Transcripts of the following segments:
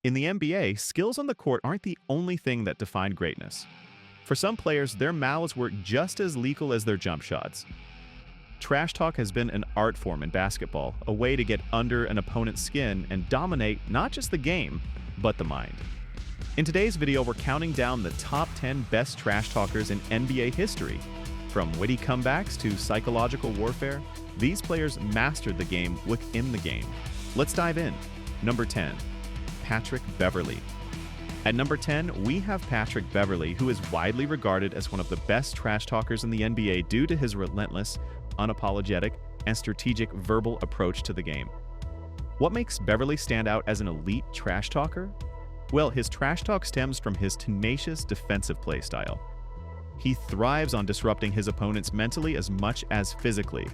In the NBA, skills on the court aren't the only thing that define greatness. For some players, their mouths work just as lethal as their jump shots. Trash talk has been an art form in basketball, a way to get under an opponent's skin and dominate not just the game, but the mind. In today's video, we're counting down the top 10 best trash talkers in NBA history. From witty comebacks to psychological warfare, these players mastered the game within the game. Let's dive in. Number 10. Patrick Beverley. At number 10, we have Patrick Beverley, who is widely regarded as one of the best trash talkers in the NBA due to his relentless, unapologetic, and strategic verbal approach to the game. What makes Beverley stand out as an elite trash talker? Well, his trash talk stems from his tenacious defensive play style. He thrives on disrupting his opponents mentally as much as physically.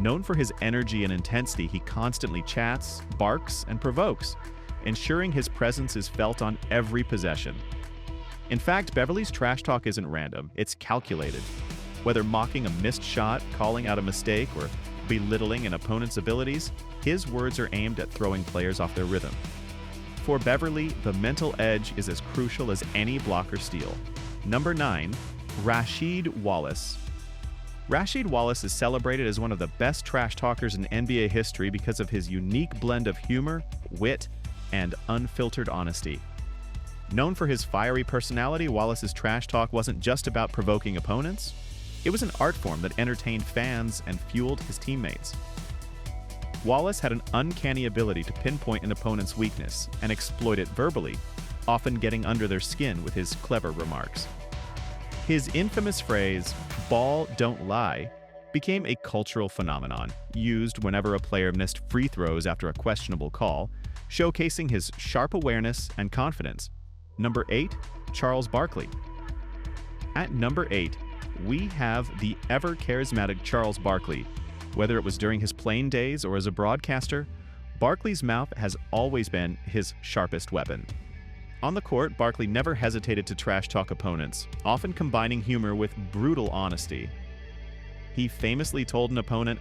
Known for his energy and intensity, he constantly chats, barks, and provokes, ensuring his presence is felt on every possession. In fact, Beverley's trash talk isn't random, it's calculated. Whether mocking a missed shot, calling out a mistake, or belittling an opponent's abilities, his words are aimed at throwing players off their rhythm. For Beverley, the mental edge is as crucial as any block or steal. Number 9. Rasheed Wallace. Rasheed Wallace is celebrated as one of the best trash talkers in NBA history because of his unique blend of humor, wit, and unfiltered honesty. Known for his fiery personality, Wallace's trash talk wasn't just about provoking opponents. It was an art form that entertained fans and fueled his teammates. Wallace had an uncanny ability to pinpoint an opponent's weakness and exploit it verbally, often getting under their skin with his clever remarks. His infamous phrase, "ball don't lie," became a cultural phenomenon, used whenever a player missed free throws after a questionable call, showcasing his sharp awareness and confidence. Number 8. Charles Barkley. At number 8, we have the ever-charismatic Charles Barkley. Whether it was during his playing days or as a broadcaster, Barkley's mouth has always been his sharpest weapon. On the court, Barkley never hesitated to trash talk opponents, often combining humor with brutal honesty. He famously told an opponent,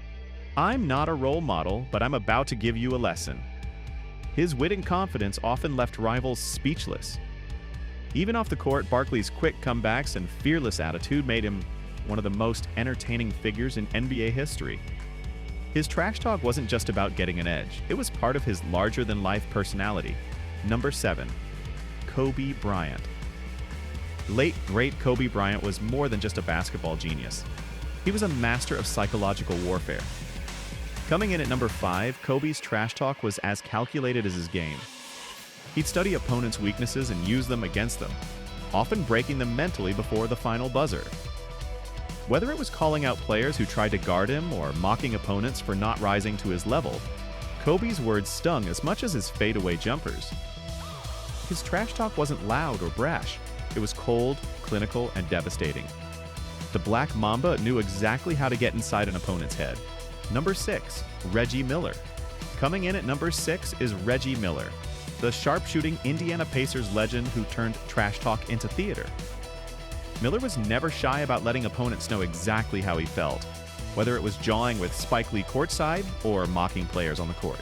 "I'm not a role model, but I'm about to give you a lesson." His wit and confidence often left rivals speechless. Even off the court, Barkley's quick comebacks and fearless attitude made him one of the most entertaining figures in NBA history. His trash talk wasn't just about getting an edge, it was part of his larger-than-life personality. Number 7. Kobe Bryant. Late, great Kobe Bryant was more than just a basketball genius. He was a master of psychological warfare. Coming in at number 5, Kobe's trash talk was as calculated as his game. He'd study opponents' weaknesses and use them against them, often breaking them mentally before the final buzzer. Whether it was calling out players who tried to guard him or mocking opponents for not rising to his level, Kobe's words stung as much as his fadeaway jumpers. His trash talk wasn't loud or brash. It was cold, clinical, and devastating. The Black Mamba knew exactly how to get inside an opponent's head. Number 6. Reggie Miller. Coming in at number 6 is Reggie Miller, the sharpshooting Indiana Pacers legend who turned trash talk into theater. Miller was never shy about letting opponents know exactly how he felt, whether it was jawing with Spike Lee courtside or mocking players on the court.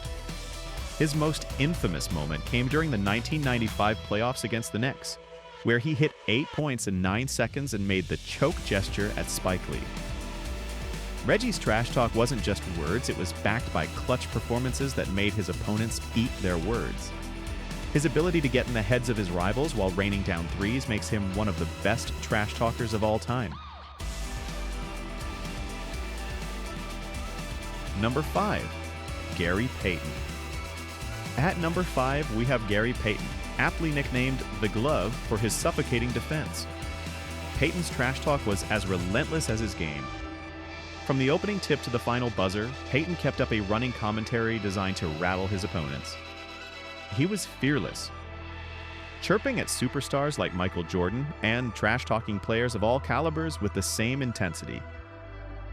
His most infamous moment came during the 1995 playoffs against the Knicks, where he hit 8 points in 9 seconds and made the choke gesture at Spike Lee. Reggie's trash talk wasn't just words, it was backed by clutch performances that made his opponents eat their words. His ability to get in the heads of his rivals while raining down threes makes him one of the best trash talkers of all time. Number 5. Gary Payton. At number 5, we have Gary Payton, aptly nicknamed the Glove for his suffocating defense. Payton's trash talk was as relentless as his game. From the opening tip to the final buzzer, Payton kept up a running commentary designed to rattle his opponents. He was fearless, chirping at superstars like Michael Jordan and trash-talking players of all calibers with the same intensity.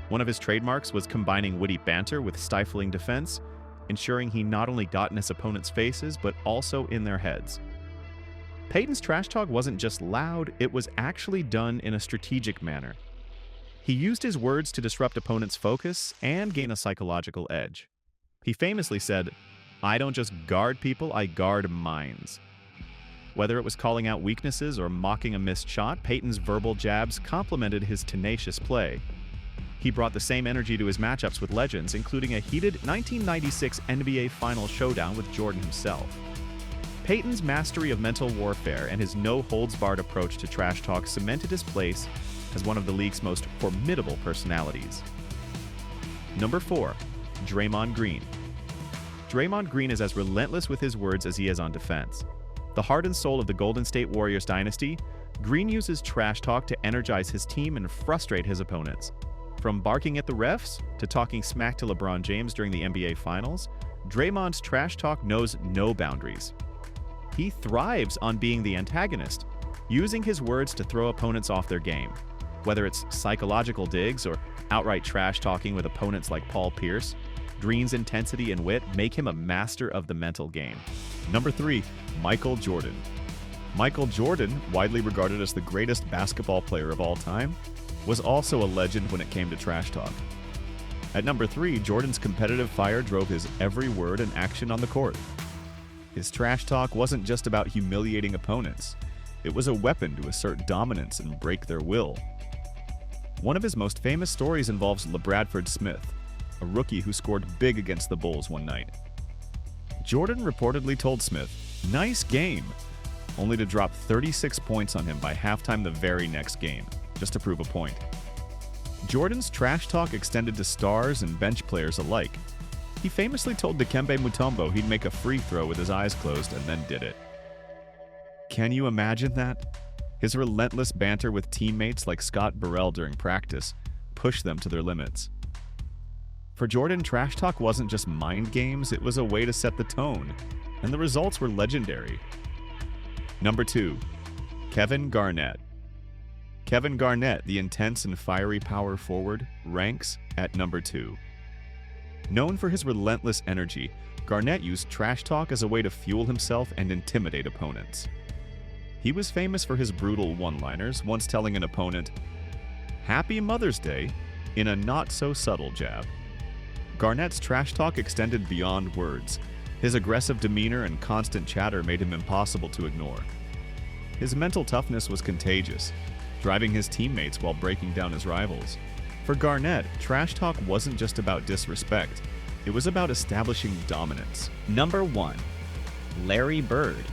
One of his trademarks was combining witty banter with stifling defense, ensuring he not only got in his opponents' faces, but also in their heads. Payton's trash talk wasn't just loud, it was actually done in a strategic manner. He used his words to disrupt opponents' focus and gain a psychological edge. He famously said, "I don't just guard people, I guard minds." Whether it was calling out weaknesses or mocking a missed shot, Peyton's verbal jabs complemented his tenacious play. He brought the same energy to his matchups with legends, including a heated 1996 NBA Finals showdown with Jordan himself. Peyton's mastery of mental warfare and his no-holds-barred approach to trash talk cemented his place as one of the league's most formidable personalities. Number 4. Draymond Green. Draymond Green is as relentless with his words as he is on defense. The heart and soul of the Golden State Warriors dynasty, Green uses trash talk to energize his team and frustrate his opponents. From barking at the refs to talking smack to LeBron James during the NBA Finals, Draymond's trash talk knows no boundaries. He thrives on being the antagonist, using his words to throw opponents off their game. Whether it's psychological digs or outright trash talking with opponents like Paul Pierce, Green's intensity and wit make him a master of the mental game. Number 3. Michael Jordan. Michael Jordan, widely regarded as the greatest basketball player of all time, was also a legend when it came to trash talk. At number 3, Jordan's competitive fire drove his every word and action on the court. His trash talk wasn't just about humiliating opponents. It was a weapon to assert dominance and break their will. One of his most famous stories involves LaBradford Smith, a rookie who scored big against the Bulls one night. Jordan reportedly told Smith, "Nice game," only to drop 36 points on him by halftime the very next game, just to prove a point. Jordan's trash talk extended to stars and bench players alike. He famously told Dikembe Mutombo he'd make a free throw with his eyes closed and then did it. Can you imagine that? His relentless banter with teammates like Scott Burrell during practice pushed them to their limits. For Jordan, trash talk wasn't just mind games, it was a way to set the tone, and the results were legendary. Number 2. Kevin Garnett. Kevin Garnett, the intense and fiery power forward, ranks at number 2. Known for his relentless energy, Garnett used trash talk as a way to fuel himself and intimidate opponents. He was famous for his brutal one-liners, once telling an opponent, "Happy Mother's Day," in a not-so-subtle jab. Garnett's trash talk extended beyond words. His aggressive demeanor and constant chatter made him impossible to ignore. His mental toughness was contagious, driving his teammates while breaking down his rivals. For Garnett, trash talk wasn't just about disrespect. It was about establishing dominance. Number 1. Larry Bird.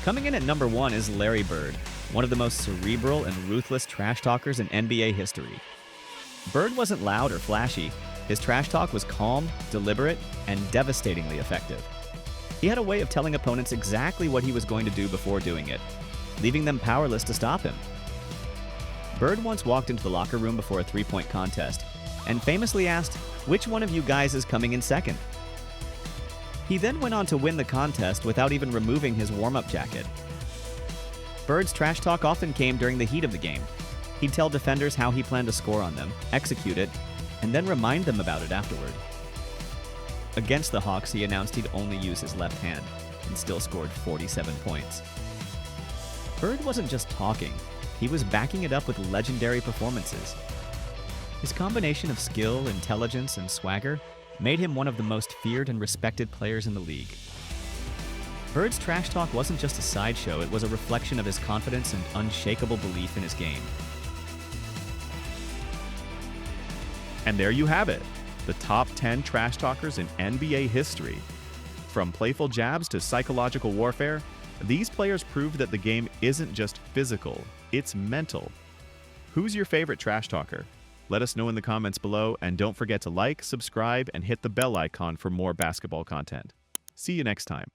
Coming in at number 1 is Larry Bird, one of the most cerebral and ruthless trash talkers in NBA history. Bird wasn't loud or flashy. His trash talk was calm, deliberate, and devastatingly effective. He had a way of telling opponents exactly what he was going to do before doing it, leaving them powerless to stop him. Bird once walked into the locker room before a three-point contest and famously asked, "Which one of you guys is coming in second?" He then went on to win the contest without even removing his warm-up jacket. Bird's trash talk often came during the heat of the game. He'd tell defenders how he planned to score on them, execute it, and then remind them about it afterward. Against the Hawks, he announced he'd only use his left hand and still scored 47 points. Bird wasn't just talking, he was backing it up with legendary performances. His combination of skill, intelligence, and swagger made him one of the most feared and respected players in the league. Bird's trash talk wasn't just a sideshow, it was a reflection of his confidence and unshakable belief in his game. And there you have it, the top 10 trash talkers in NBA history. From playful jabs to psychological warfare, these players proved that the game isn't just physical, it's mental. Who's your favorite trash talker? Let us know in the comments below, and don't forget to like, subscribe, and hit the bell icon for more basketball content. See you next time.